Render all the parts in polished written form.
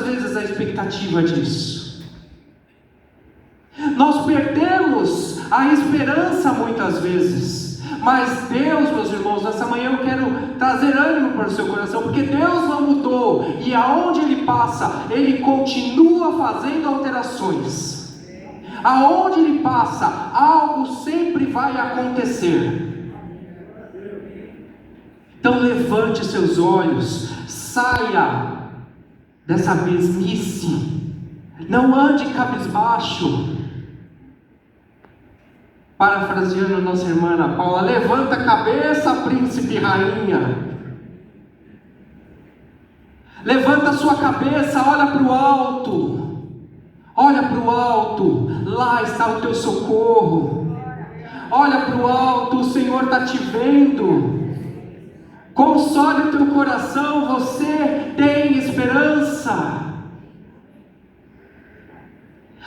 vezes a expectativa disso. Nós perdemos a esperança muitas vezes. Mas Deus, meus irmãos, nessa manhã eu quero trazer ânimo para o seu coração, porque Deus não mudou, e aonde Ele passa, Ele continua fazendo alterações. Aonde Ele passa, algo sempre vai acontecer. Então levante seus olhos, saia dessa mesmice, não ande cabisbaixo. Parafraseando nossa irmã Ana Paula, levanta a cabeça, príncipe e rainha. Levanta a sua cabeça, olha para o alto. Olha para o alto, lá está o teu socorro. Olha para o alto, o Senhor está te vendo. Console o teu coração, você tem esperança.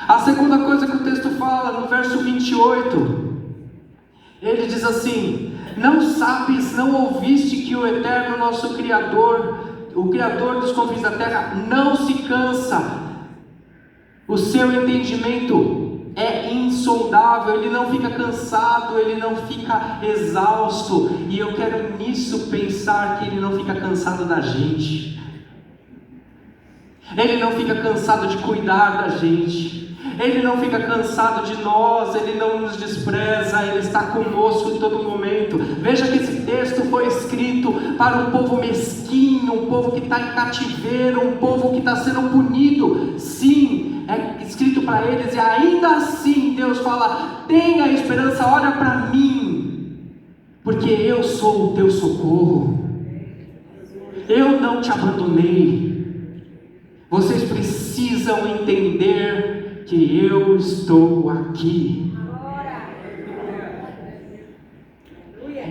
A segunda coisa que o texto fala, no verso 28, ele diz assim: não sabes, não ouviste que o Eterno, nosso Criador, o Criador dos confins da terra, não se cansa, o seu entendimento é insondável, ele não fica cansado, ele não fica exausto. E eu quero nisso pensar que ele não fica cansado da gente, ele não fica cansado de cuidar da gente, Ele não fica cansado de nós, Ele não nos despreza, Ele está conosco em todo momento. Veja que esse texto foi escrito para um povo mesquinho, um povo que está em cativeiro, um povo que está sendo punido. Sim, é escrito para eles, e ainda assim Deus fala: tenha esperança, olha para mim, porque eu sou o teu socorro, eu não te abandonei. Vocês precisam entender que eu estou aqui.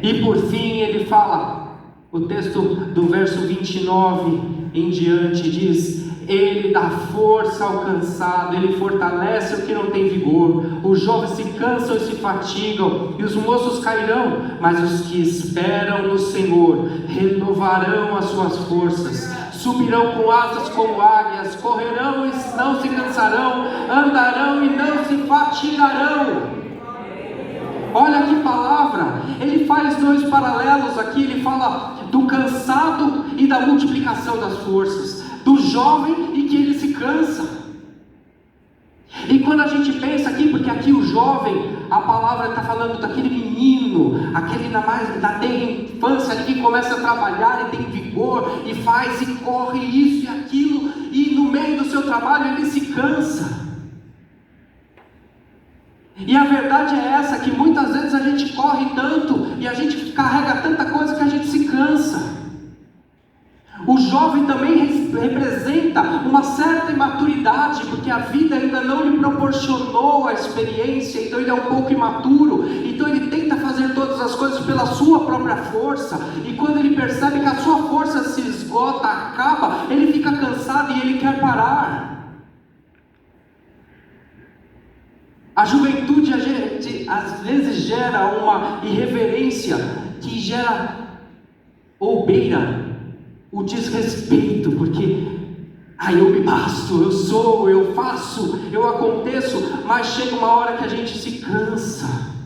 E por fim ele fala, o texto do verso 29 em diante diz: Ele dá força ao cansado, Ele fortalece o que não tem vigor. Os jovens se cansam e se fatigam, e os moços cairão, mas os que esperam no Senhor renovarão as suas forças. Subirão com asas como águias, correrão e não se cansarão, andarão e não se fatigarão. Olha que palavra! Ele faz dois paralelos aqui. Ele fala do cansado e da multiplicação das forças, do jovem e que ele se cansa. E quando a gente pensa aqui, porque aqui o jovem, a palavra está falando daquele menino, aquele da infância ali que começa a trabalhar e tem vigor, e faz e corre isso e aquilo, e no meio do seu trabalho ele se cansa. E a verdade é essa, que muitas vezes a gente corre tanto, e a gente carrega tanta coisa que a gente se cansa. O jovem também representa uma certa imaturidade, porque a vida ainda não lhe proporcionou a experiência, então ele é um pouco imaturo, então ele tenta fazer todas as coisas pela sua própria força, e quando ele percebe que a sua força se esgota, acaba, ele fica cansado e ele quer parar. A juventude às vezes gera uma irreverência que gera ou beira o desrespeito, porque eu me basto, eu sou, eu faço, eu aconteço, mas chega uma hora que a gente se cansa.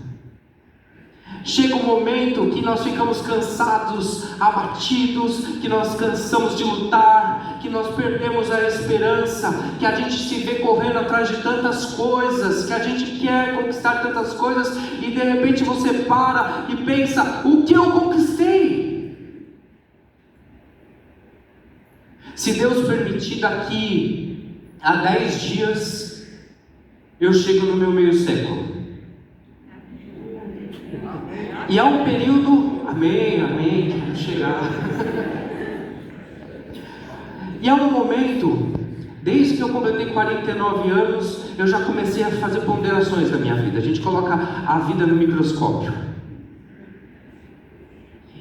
Chega um momento que nós ficamos cansados, abatidos, que nós cansamos de lutar, que nós perdemos a esperança, que a gente se vê correndo atrás de tantas coisas, que a gente quer conquistar tantas coisas, e de repente você para e pensa: o que eu conquistei? Se Deus permitir, daqui a 10 dias eu chego no meu meio século. E há um período, amém, quero chegar. E há um momento, desde que eu completei 49 anos, eu já comecei a fazer ponderações na minha vida. A gente coloca a vida no microscópio.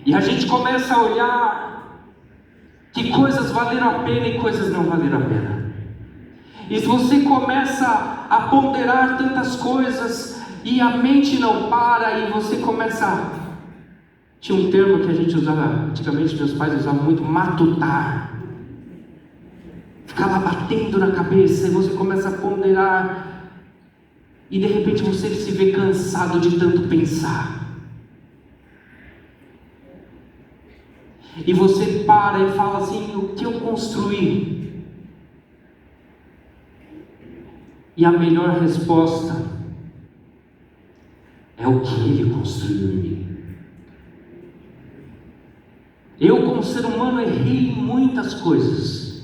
E a gente começa a olhar que coisas valeram a pena e coisas não valeram a pena. E se você começa a ponderar tantas coisas e a mente não para, e você começa... Tinha um termo que a gente usava, antigamente meus pais usavam muito: matutar. fica lá batendo na cabeça, e você começa a ponderar, e de repente você se vê cansado de tanto pensar. E você para e fala assim: o que eu construí? E a melhor resposta é o que Ele construiu em mim. Eu, como ser humano, errei em muitas coisas,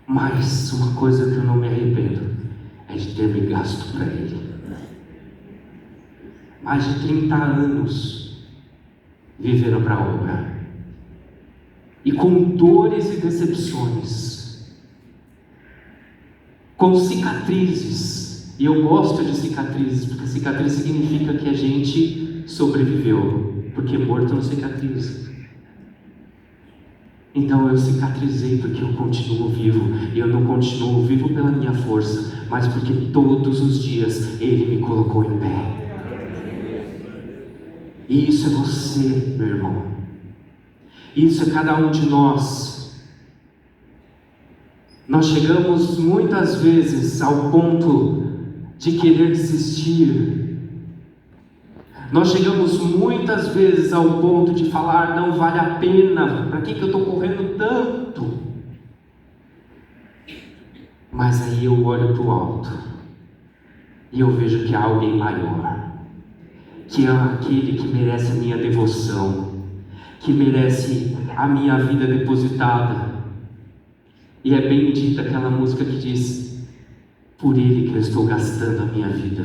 mas uma coisa que eu não me arrependo é de ter me gasto para Ele. Mais de 30 anos vivendo para a obra, e com dores e decepções, com cicatrizes. E eu gosto de cicatrizes, porque cicatriz significa que a gente sobreviveu, porque morto não cicatriza. Então eu cicatrizei porque eu continuo vivo, e eu não continuo vivo pela minha força, mas porque todos os dias Ele me colocou em pé. E isso é você, meu irmão. Isso é cada um de nós. Nós chegamos muitas vezes ao ponto de querer desistir. Nós chegamos muitas vezes ao ponto de falar: não vale a pena, para que eu estou correndo tanto? Mas aí eu olho para o alto e eu vejo que há alguém maior, que é aquele que merece a minha devoção, que merece a minha vida depositada. E é bendita aquela música que diz: por Ele que eu estou gastando a minha vida,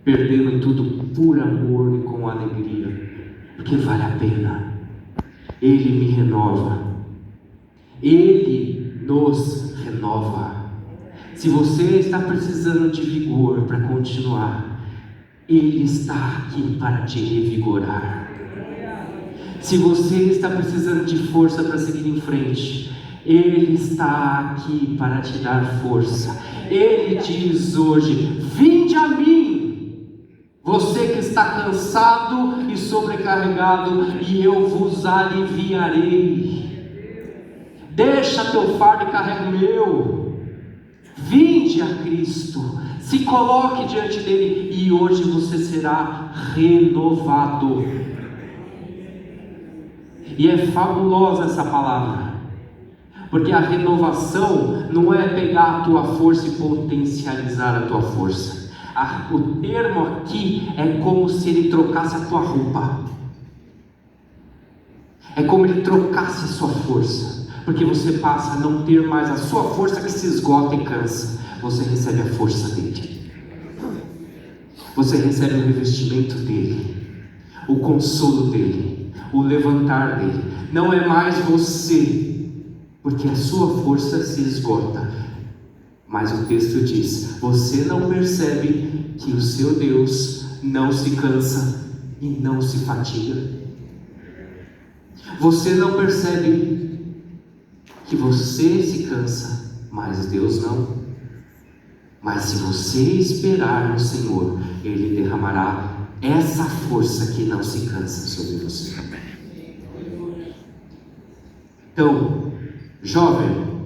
perdendo tudo por amor e com alegria, porque vale a pena. Ele me renova, Ele nos renova. Se você está precisando de vigor para continuar, Ele está aqui para te revigorar. Se você está precisando de força para seguir em frente, Ele está aqui para te dar força. Ele diz hoje: vinde a mim, você que está cansado e sobrecarregado, e eu vos aliviarei. Deixa teu fardo e carrega o meu. Vinde a Cristo, se coloque diante dele, e hoje você será renovado. E é fabulosa essa palavra, porque a renovação não é pegar a tua força e potencializar a tua força. O termo aqui é como se ele trocasse a tua roupa, é como ele trocasse a sua força, porque você passa a não ter mais a sua força que se esgota e cansa. Você recebe a força dele, você recebe o revestimento dele, o consolo dele, o levantar dele. Não é mais você, porque a sua força se esgota, mas o texto diz: você não percebe que o seu Deus não se cansa e não se fatiga? Você não percebe que você se cansa, mas Deus não? Mas se você esperar no Senhor, Ele derramará essa força que não se cansa sobre você. Então, jovem,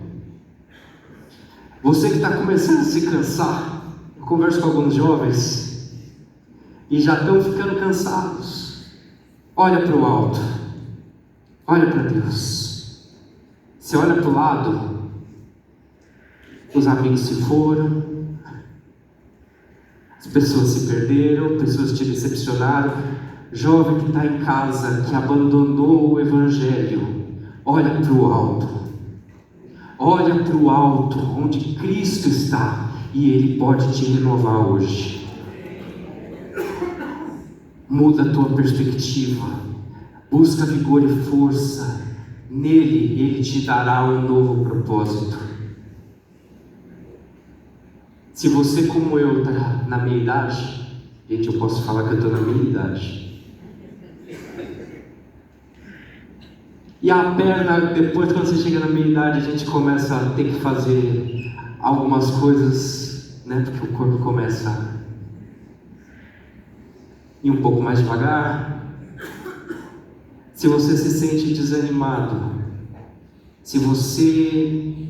você que está começando a se cansar, eu converso com alguns jovens e já estão ficando cansados. Olha para o alto, olha para Deus. Você olha para o lado, os amigos se foram, as pessoas se perderam, pessoas te decepcionaram. Jovem que está em casa, que abandonou o Evangelho, olha para o alto. Olha para o alto, onde Cristo está, e Ele pode te renovar hoje. Muda a tua perspectiva, busca vigor e força. Nele, Ele te dará um novo propósito. Se você, como eu, está na minha idade, gente, eu posso falar que eu estou na minha idade. E a perna, depois quando você chega na minha idade, a gente começa a ter que fazer algumas coisas, né? Porque o corpo começa a ir um pouco mais devagar. Se você se sente desanimado, Se você